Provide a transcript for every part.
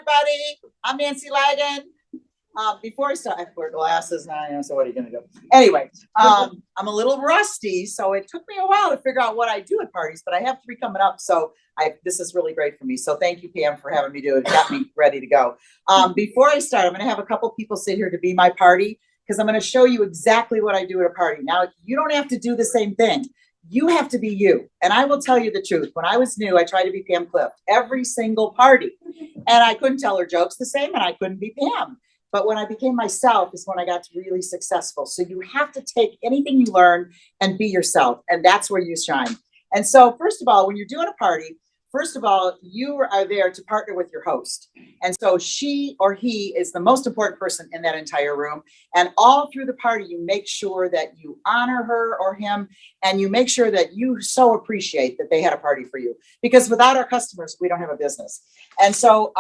everybody. I'm Nancy Laggan. Before I start, I wear glasses now, so what are you going to do? Anyway, I'm a little rusty, so it took me a while to figure out what I do at parties, but I have 3 coming up, so this is really great for me. So thank you, Pam, for having me do it. It got me ready to go. Before I start, I'm going to have a couple people sit here to be my party, because I'm going to show you exactly what I do at a party. Now, you don't have to do the same thing. You have to be you. And I will tell you the truth. When I was new, I tried to be Pam Clift every single party. And I couldn't tell her jokes the same, and I couldn't be Pam. But when I became myself is when I got really successful. So you have to take anything you learn and be yourself. And that's where you shine. And so first of all, when you're doing a party, first of all, you are there to partner with your host. And so she or he is the most important person in that entire room. And all through the party, you make sure that you honor her or him, and you make sure that you so appreciate that they had a party for you. Because without our customers, we don't have a business. And so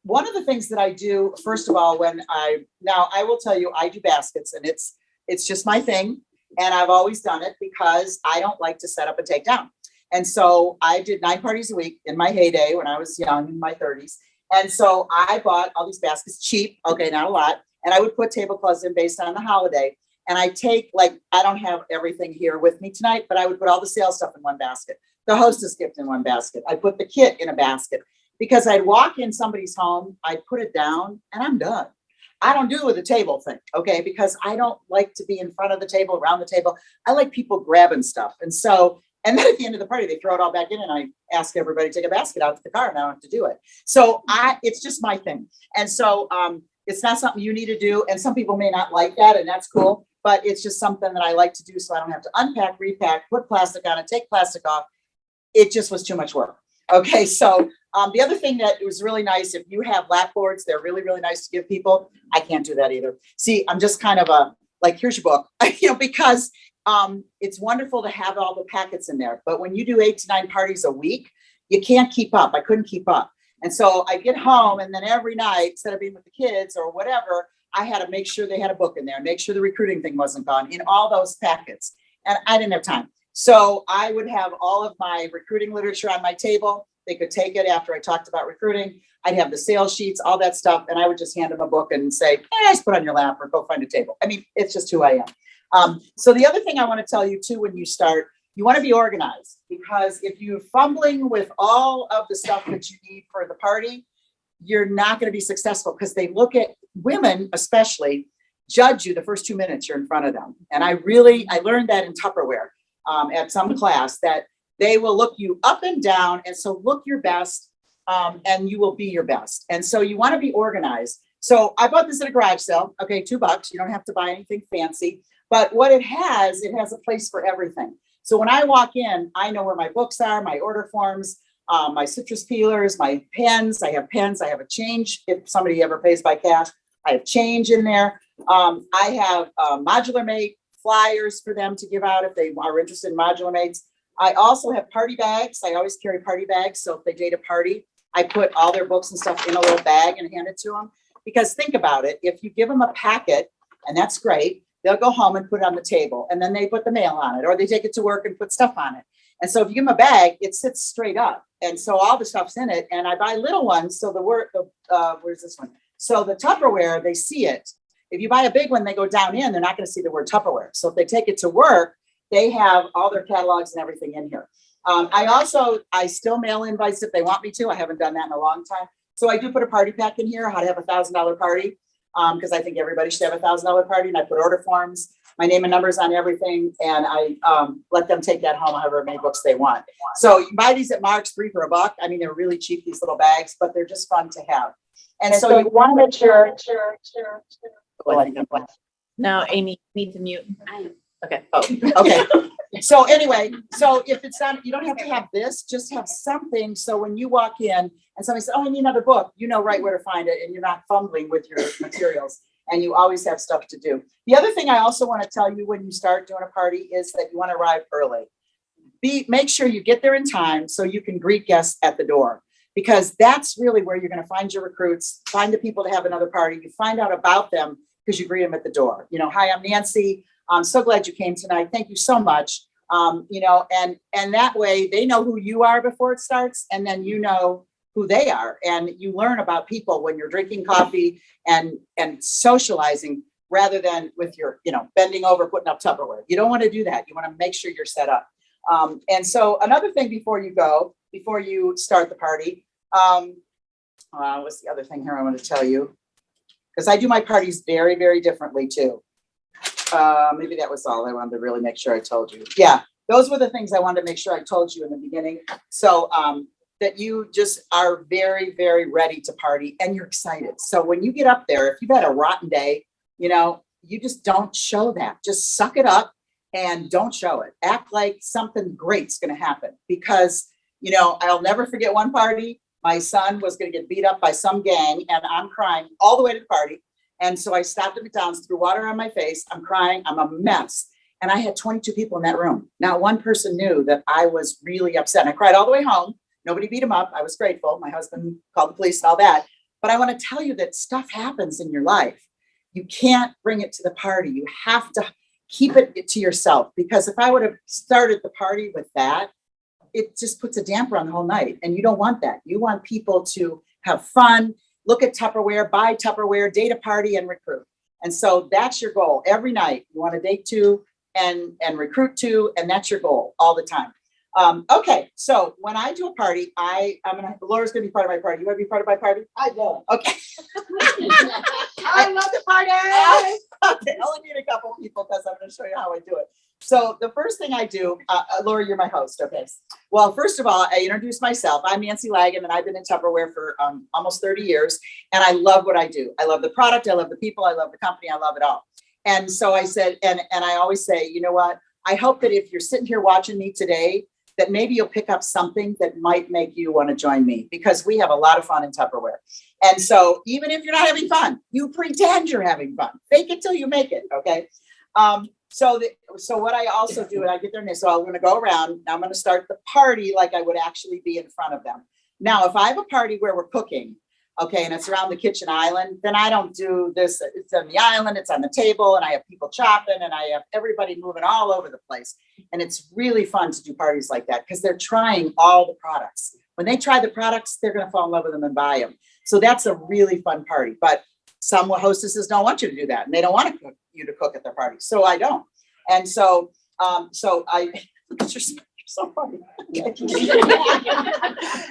one of the things that I do, first of all, now I will tell you, I do baskets, and it's just my thing. And I've always done it because I don't like to set up and take down. And so I did 9 parties a week in my heyday when I was young, in my 30s. And so I bought all these baskets cheap. Okay, not a lot. And I would put tablecloths in based on the holiday. And I take, I don't have everything here with me tonight, but I would put all the sales stuff in one basket, the hostess gift in one basket. I put the kit in a basket, because I'd walk in somebody's home, I'd put it down, and I'm done. I don't do it with a table thing, okay? Because I don't like to be in front of the table, around the table. I like people grabbing stuff. And then at the end of the party, they throw it all back in, and I ask everybody to take a basket out to the car, and I don't have to do it. So it's just my thing. And so it's not something you need to do. And some people may not like that, and that's cool. But it's just something that I like to do, so I don't have to unpack, repack, put plastic on it, take plastic off. It just was too much work. Okay, so the other thing that was really nice, if you have lap boards, they're really, really nice to give people. I can't do that either. See, I'm just kind of here's your book, because it's wonderful to have all the packets in there. But when you do 8 to 9 parties a week, you can't keep up. I couldn't keep up. And so I get home, and then every night, instead of being with the kids or whatever, I had to make sure they had a book in there, make sure the recruiting thing wasn't gone in all those packets. And I didn't have time. So I would have all of my recruiting literature on my table. They could take it after I talked about recruiting. I'd have the sales sheets, all that stuff. And I would just hand them a book and say, just put it on your lap or go find a table. I mean, it's just who I am. So the other thing I want to tell you too, when you start, you want to be organized, because if you're fumbling with all of the stuff that you need for the party, you're not going to be successful, because they look at women, especially, judge you the first 2 minutes you're in front of them. And I learned that in Tupperware at some class, that they will look you up and down. And so look your best, and you will be your best. And so you want to be organized. So I bought this at a garage sale. Okay, $2. You don't have to buy anything fancy. But what it has a place for everything. So when I walk in, I know where my books are, my order forms, my citrus peelers, my pens. I have pens. I have a change. If somebody ever pays by cash, I have change in there. I have Modular Mate flyers for them to give out if they are interested in Modular Mates. I also have party bags. I always carry party bags. So if they date a party, I put all their books and stuff in a little bag and hand it to them. Because think about it. If you give them a packet, and that's great, they'll go home and put it on the table, and then they put the mail on it, or they take it to work and put stuff on it. And so if you give them a bag, it sits straight up. And so all the stuff's in it. And I buy little ones. So where's this one? So the Tupperware, they see it. If you buy a big one, they go down in, they're not going to see the word Tupperware. So if they take it to work, they have all their catalogs and everything in here. I still mail invites if they want me to. I haven't done that in a long time. So I do put a party pack in here, how to have $1,000 party. Because I think everybody should have $1,000 party, and I put order forms, my name and numbers on everything, and I let them take that home, however many books they want. So you buy these at Mark's, 3 for $1. I mean, they're really cheap, these little bags, but they're just fun to have. And so you want to make sure. No, Amy, need to mute. Okay. Oh, okay. So anyway, so if it's not, you don't have to have this, just have something. So when you walk in and somebody says, I need another book, you know right where to find it, and you're not fumbling with your materials, and you always have stuff to do. The other thing I also want to tell you when you start doing a party is that you want to arrive early. Make sure you get there in time so you can greet guests at the door, because that's really where you're going to find your recruits, find the people to have another party. You find out about them because you greet them at the door. Hi, I'm Nancy. I'm so glad you came tonight. Thank you so much. And that way they know who you are before it starts. And then who they are. And you learn about people when you're drinking coffee and socializing rather than with your, bending over, putting up Tupperware. You don't want to do that. You want to make sure you're set up. And so another thing before you start the party, what's the other thing here I want to tell you? Because I do my parties very, very differently too. Maybe that was all I wanted to really make sure I told you. Yeah, those were the things I wanted to make sure I told you in the beginning. So that you just are very, very ready to party and you're excited. So when you get up there, if you've had a rotten day, you just don't show that. Just suck it up and don't show it. Act like something great's going to happen because, I'll never forget one party. My son was going to get beat up by some gang and I'm crying all the way to the party. And so I stopped at McDonald's, threw water on my face. I'm crying. I'm a mess. And I had 22 people in that room. Not one person knew that I was really upset. And I cried all the way home. Nobody beat him up. I was grateful. My husband called the police and all that. But I want to tell you that stuff happens in your life. You can't bring it to the party. You have to keep it to yourself. Because if I would have started the party with that, it just puts a damper on the whole night. And you don't want that. You want people to have fun, look at Tupperware, buy Tupperware, date a party, and recruit. And so that's your goal every night. You want to date two and recruit two, and that's your goal all the time. Okay, so when I do a party, Laura's gonna be part of my party. You want to be part of my party? I will. Okay. I love the party. Okay, I only need a couple people because I'm going to show you how I do it. So the first thing I do, Laura, you're my host. Okay. Well, first of all, I introduce myself. I'm Nancy Laggan, and I've been in Tupperware for almost 30 years. And I love what I do. I love the product. I love the people. I love the company. I love it all. And so I said, and I always say, you know what? I hope that if you're sitting here watching me today, that maybe you'll pick up something that might make you want to join me because we have a lot of fun in Tupperware. And so even if you're not having fun, you pretend you're having fun. Fake it till you make it. Okay. So what I also do, and I get their name, so I'm going to go around. I'm going to start the party like I would actually be in front of them. Now, if I have a party where we're cooking, okay, and it's around the kitchen island, then I don't do this. It's on the island, it's on the table, and I have people chopping, and I have everybody moving all over the place. And it's really fun to do parties like that because they're trying all the products. When they try the products, they're going to fall in love with them and buy them. So that's a really fun party. But some hostesses don't want you to do that, and they don't want you to cook at their party. So I don't. And so, you're so funny.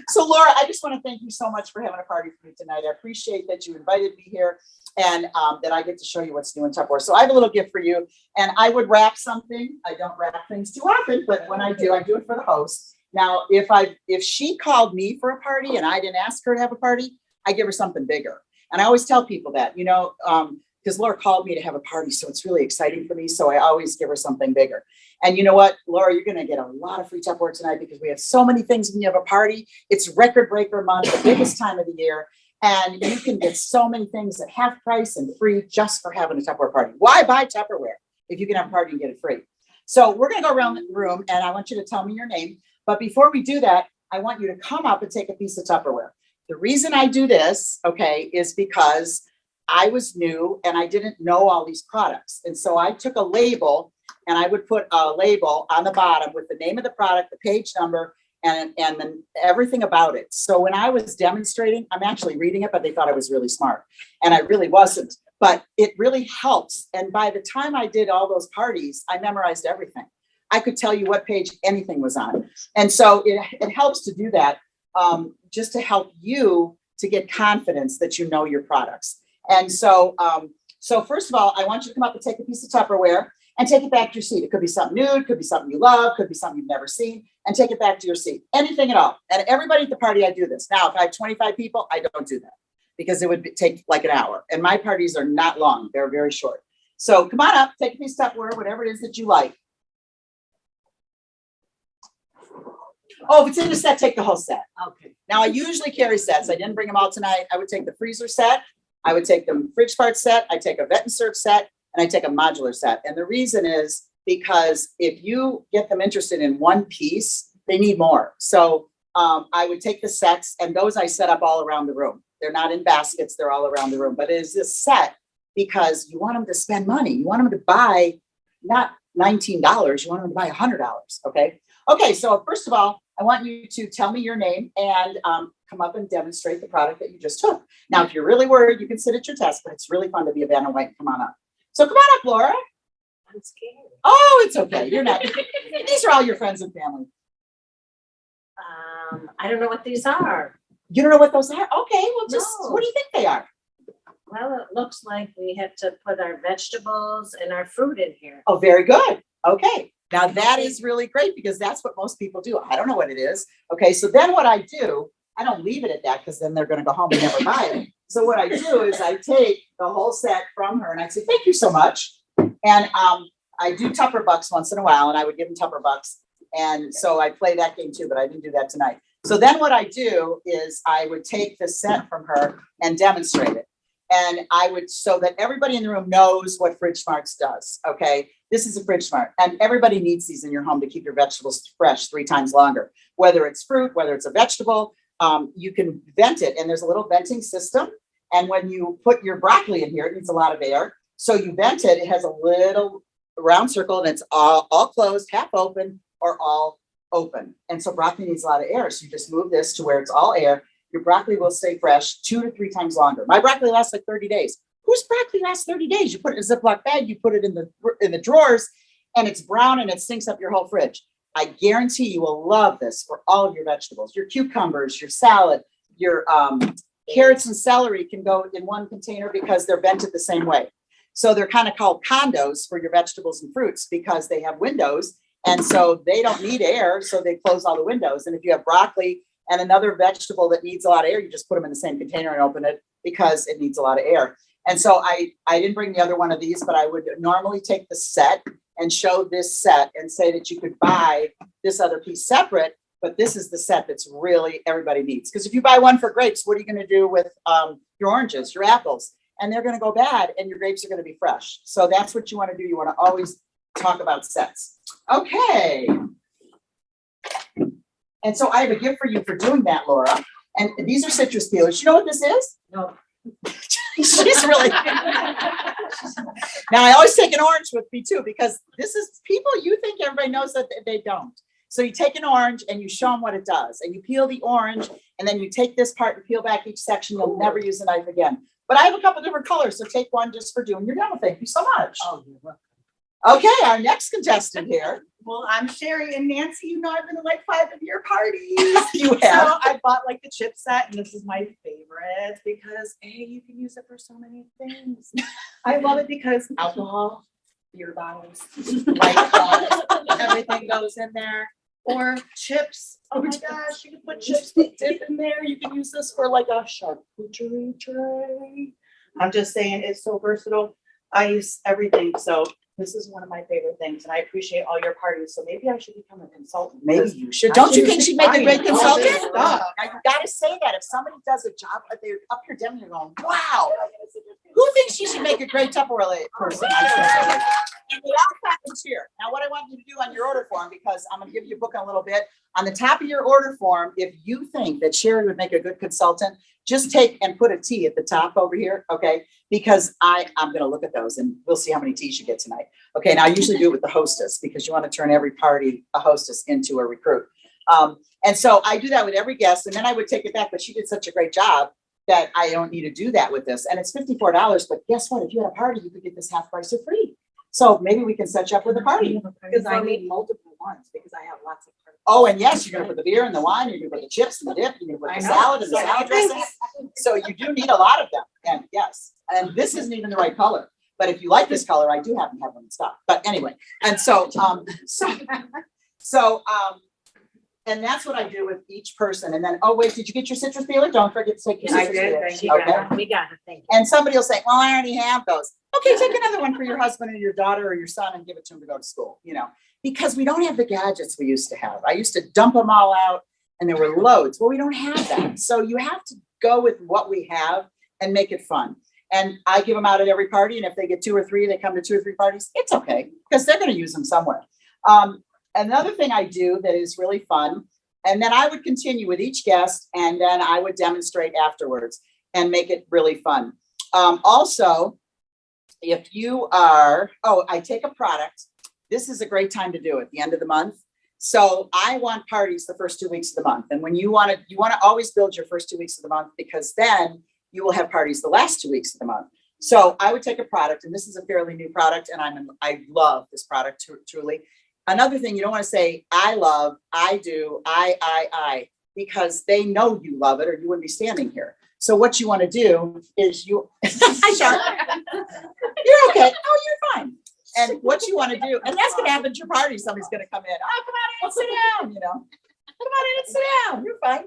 So Laura, I just want to thank you so much for having a party for me tonight. I appreciate that you invited me here and that I get to show you what's new in Tupperware. So I have a little gift for you, and I would wrap something. I don't wrap things too often, but when I do it for the host. Now, if she called me for a party and I didn't ask her to have a party, I give her something bigger. And I always tell people that, because Laura called me to have a party, so it's really exciting for me. So I always give her something bigger. And you know what, Laura, you're going to get a lot of free Tupperware tonight because we have so many things when you have a party. It's record breaker month, the biggest time of the year. And you can get so many things at half price and free just for having a Tupperware party. Why buy Tupperware if you can have a party and get it free? So we're going to go around the room and I want you to tell me your name. But before we do that, I want you to come up and take a piece of Tupperware. The reason I do this, okay, is because I was new and I didn't know all these products. And so I took a label and I would put a label on the bottom with the name of the product, the page number, and then everything about it. So when I was demonstrating, I'm actually reading it, but they thought I was really smart. And I really wasn't, but it really helps. And by the time I did all those parties, I memorized everything. I could tell you what page anything was on. And so it helps to do that just to help you to get confidence that you know your products. And so, first of all, I want you to come up and take a piece of Tupperware and take it back to your seat. It could be something new, it could be something you love, could be something you've never seen, and take it back to your seat. Anything at all. And everybody at the party, I do this. Now, if I have 25 people, I don't do that because it would take like an hour. And my parties are not long. They're very short. So come on up, take a piece of Tupperware, whatever it is that you like. Oh, if it's in a set, take the whole set. Okay. Now, I usually carry sets. I didn't bring them all tonight. I would take the freezer set. I would take the fridge part set. I take a vet and serve set, and I take a modular set. And the reason is because if you get them interested in one piece, they need more. So I would take the sets, and those I set up all around the room. They're not in baskets. They're all around the room. But it is this set because you want them to spend money. You want them to buy not $19. You want them to buy $100. Okay. Okay. So first of all, I want you to tell me your name and come up and demonstrate the product that you just took. Now, if you're really worried, you can sit at your desk, but it's really fun to be a Vanna White. Come on up. So come on up, Laura. I'm scared. Oh, it's okay. You're not. These are all your friends and family. I don't know what these are. You don't know what those are? Okay, well, just No. what do you think they are? Well, it looks like we have to put our vegetables and our fruit in here. Oh, very good. Okay. Now that is really great because that's what most people do. I don't know what it is. Okay. So then what I do, I don't leave it at that because then they're going to go home and never buy it. So what I do is I take the whole set from her and I say, thank you so much. And I do Tupper Bucks once in a while and I would give them Tupper Bucks. And so I play that game too, but I didn't do that tonight. So then what I do is I would take the set from her and demonstrate it. And I would, so that everybody in the room knows what Fridge Smarts does. Okay. This is a Fridge Smart and everybody needs these in your home to keep your vegetables fresh 3 times longer, whether it's fruit, whether it's a vegetable, you can vent it and there's a little venting system. And when you put your broccoli in here, it needs a lot of air. So you vent it, it has a little round circle and it's all closed, half open or all open. And so broccoli needs a lot of air. So you just move this to where it's all air. Your broccoli will stay fresh 2 to 3 times longer. My broccoli lasts like 30 days. Whose broccoli lasts 30 days? You put it in a Ziploc bag, you put it in the drawers, and it's brown and it sinks up your whole fridge. I guarantee you will love this for all of your vegetables. Your cucumbers, your salad, your carrots and celery can go in one container because they're vented the same way. So they're kind of called condos for your vegetables and fruits because they have windows. And so they don't need air, so they close all the windows. And if you have broccoli and another vegetable that needs a lot of air, you just put them in the same container and open it because it needs a lot of air. And so I didn't bring the other one of these, but I would normally take the set and show this set and say that you could buy this other piece separate, but this is the set that's really everybody needs. Because if you buy one for grapes, what are you going to do with your oranges, your apples? And they're going to go bad and your grapes are going to be fresh. So that's what you want to do. You want to always talk about sets. Okay. And so I have a gift for you for doing that, Laura. And these are citrus peelers. You know what this is? No. She's really. Now I always take an orange with me too, because this is people, you think everybody knows that they don't. So you take an orange and you show them what it does and you peel the orange and then you take this part and peel back each section. You'll never use a knife again. But I have a couple different colors. So take one just for doing your demo. Thank you so much. Oh, you're welcome. Okay, our next contestant here. Well, I'm Sherry and Nancy. You know, I've been to like 5 of your parties. You have. So I bought like the chip set, and this is my favorite because you can use it for so many things. I love it because alcohol, beer bottles, light bulbs, everything goes in there. Or chips. Oh my gosh, you can put chips to dip in there. You can use this for like a charcuterie tray. I'm just saying, it's so versatile. I use everything. So this is one of my favorite things, and I appreciate all your parties. So maybe I should become a consultant. Maybe you should. Don't you think she'd make a great consultant? Now you gotta say that if somebody does a job, they're up your demo, you're going, wow. Who thinks she should make a great Tupperware person? And we all have to cheer. Now, what I want you to do on your order form, because I'm gonna give you a book in a little bit, on the top of your order form, if you think that Sherry would make a good consultant, just take and put a T at the top over here, okay? Because I'm gonna look at those and we'll see how many T's you get tonight. Okay, now I usually do it with the hostess because you want to turn every party, a hostess, into a recruit. And so I do that with every guest and then I would take it back, but she did such a great job that I don't need to do that with this. And it's $54, but guess what? If you had a party, you could get this half price for free. So maybe we can set you up with a party. Because I need multiple ones because I have lots of parties. Oh, and yes, you're gonna put the beer and the wine, you're gonna put the chips and the dip, you're gonna put the salad and the salad dressing. So you do need a lot of them. And yes, and this isn't even the right color. But if you like this color, I do happen to have one in stock. But anyway, and so and that's what I do with each person. And then, oh wait, did you get your citrus peeler? Don't forget to take your I citrus did. peeler. Thank you. Okay. We got it. Thank you. And somebody will say, well, I already have those. Okay, take another one for your husband or your daughter or your son and give it to him to go to school, you know, because we don't have the gadgets we used to have. I used to dump them all out and there were loads. Well, we don't have that. So you have to go with what we have and make it fun. And I give them out at every party. And if they get 2 or 3, they come to 2 or 3 parties. It's okay because they're going to use them somewhere. Another thing I do that is really fun. And then I would continue with each guest and then I would demonstrate afterwards and make it really fun. Also, if you are, I take a product. This is a great time to do it, the end of the month. So I want parties the first 2 weeks of the month. And when you want to always build your first 2 weeks of the month, because then you will have parties the last 2 weeks of the month. So I would take a product, and this is a fairly new product, and I love this product truly. Another thing, you don't want to say, I love, I do, I, because they know you love it or you wouldn't be standing here. So what you want to do is you're okay. Oh, you're fine. And what you want to do, and that's going to happen at your party. Somebody's going to come in. Oh, come on in and sit down, you know. Come on in and sit down. You're fine.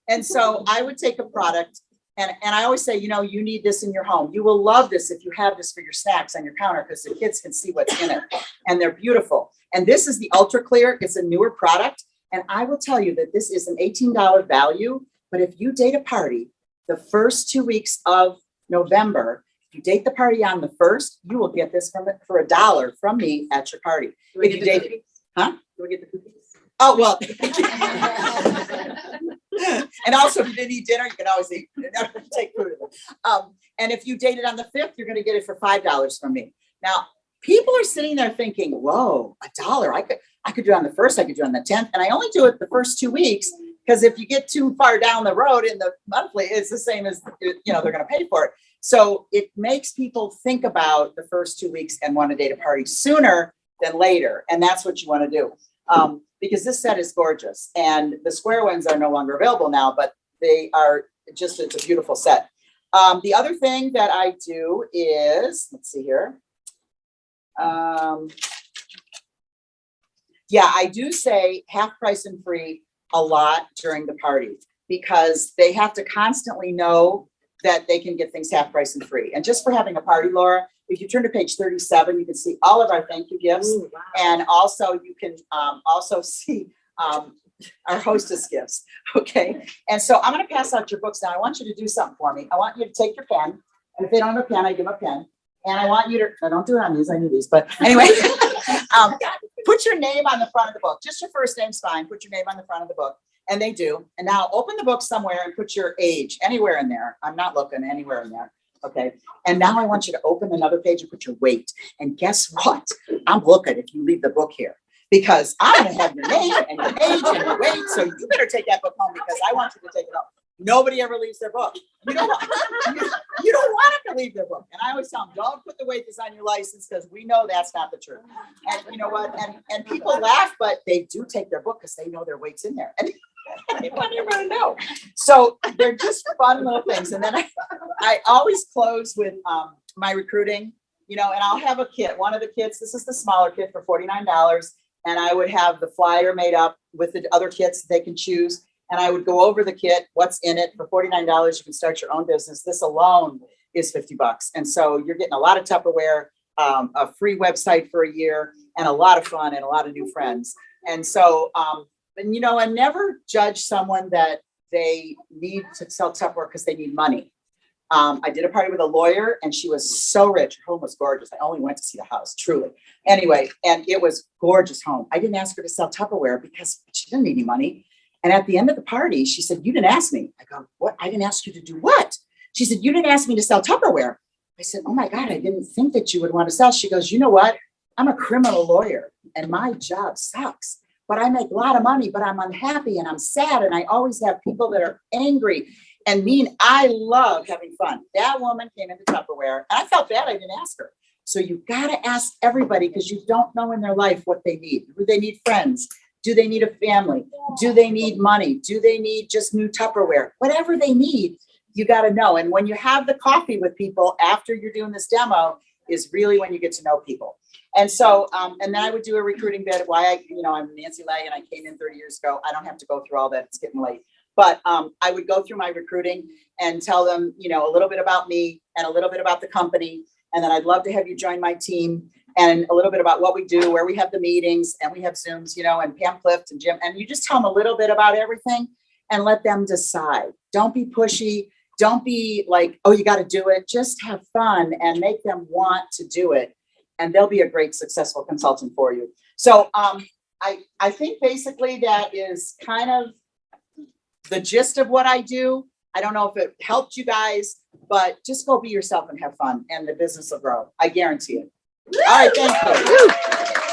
And so I would take a product, and I always say, you know, you need this in your home. You will love this if you have this for your snacks on your counter, because the kids can see what's in it, and they're beautiful. And this is the Ultra Clear. It's a newer product. And I will tell you that this is an $18 value. But if you date a party the first 2 weeks of November, if you date the party on the 1st, you will get this for $1 from me at your party. If you date it, huh? Do we get the cookies? Oh, well. And also, if you didn't eat dinner, you can always eat, take food. And if you date it on the 5th, you're going to get it for $5 from me. Now, people are sitting there thinking, whoa, $1. I could do it on the 1st, I could do it on the 10th. And I only do it the first 2 weeks, because if you get too far down the road in the monthly, it's the same as, you know, they're going to pay for it. So it makes people think about the first 2 weeks and want to date a party sooner than later. And that's what you want to do. Because this set is gorgeous, and the square ones are no longer available now, but they are just, it's a beautiful set. The other thing that I do is, let's see here. Yeah, I do say half price and free a lot during the party, because they have to constantly know that they can get things half price and free. And just for having a party, Laura, if you turn to page 37, you can see all of our thank you gifts. Ooh, wow. And also you can also see our hostess gifts. Okay. And so I'm going to pass out your books now. I want you to do something for me. I want you to take your pen. And if they don't have a pen, I give them a pen. And I want you to, I don't do it on these, I knew these, but anyway, put your name on the front of the book. Just your first name's fine. Put your name on the front of the book. And they do. And now open the book somewhere and put your age anywhere in there. I'm not looking anywhere in there. Okay. And now I want you to open another page and put your weight. And guess what? I'm looking if you leave the book here, because I'm going to have your name and your age and your weight. So you better take that book home, because I want you to take it home. Nobody ever leaves their book. You don't want them to leave their book. And I always tell them, don't put the weight that's on your license, because we know that's not the truth. And you know what? And people laugh, but they do take their book because they know their weight's in there. And they want everyone to know. So they're just fun little things. And then I always close with my recruiting, you know, and I'll have a kit. One of the kits, this is the smaller kit for $49. And I would have the flyer made up with the other kits that they can choose. And I would go over the kit, what's in it. For $49, you can start your own business. This alone is $50. And so you're getting a lot of Tupperware, a free website for a year, and a lot of fun and a lot of new friends. And so, and you know, and never judge someone that they need to sell Tupperware because they need money. I did a party with a lawyer, and she was so rich. Her home was gorgeous. I only went to see the house, truly. Anyway, and it was gorgeous home. I didn't ask her to sell Tupperware because she didn't need any money. And at the end of the party, she said, you didn't ask me. I go, what? I didn't ask you to do what? She said, you didn't ask me to sell Tupperware. I said, oh my God, I didn't think that you would want to sell. She goes, you know what? I'm a criminal lawyer and my job sucks, but I make a lot of money, but I'm unhappy and I'm sad. And I always have people that are angry and mean. I love having fun. That woman came into Tupperware, and I felt bad I didn't ask her. So you got to ask everybody, because you don't know in their life what they need. Do they need friends? Do they need a family? Do they need money? Do they need just new Tupperware? Whatever they need, you got to know. And when you have the coffee with people after you're doing this demo is really when you get to know people. And so, and then I would do a recruiting bit. Why I'm Nancy Laggan, I came in 30 years ago. I don't have to go through all that. It's getting late. But I would go through my recruiting and tell them, you know, a little bit about me and a little bit about the company. And then I'd love to have you join my team, and a little bit about what we do, where we have the meetings, and we have Zooms, you know, and Pam Clift and Jim. And you just tell them a little bit about everything and let them decide. Don't be pushy. Don't be like, oh, you got to do it. Just have fun and make them want to do it. And they'll be a great, successful consultant for you. So I think basically that is kind of the gist of what I do. I don't know if it helped you guys, but just go be yourself and have fun, and the business will grow. I guarantee it. All right, thank you.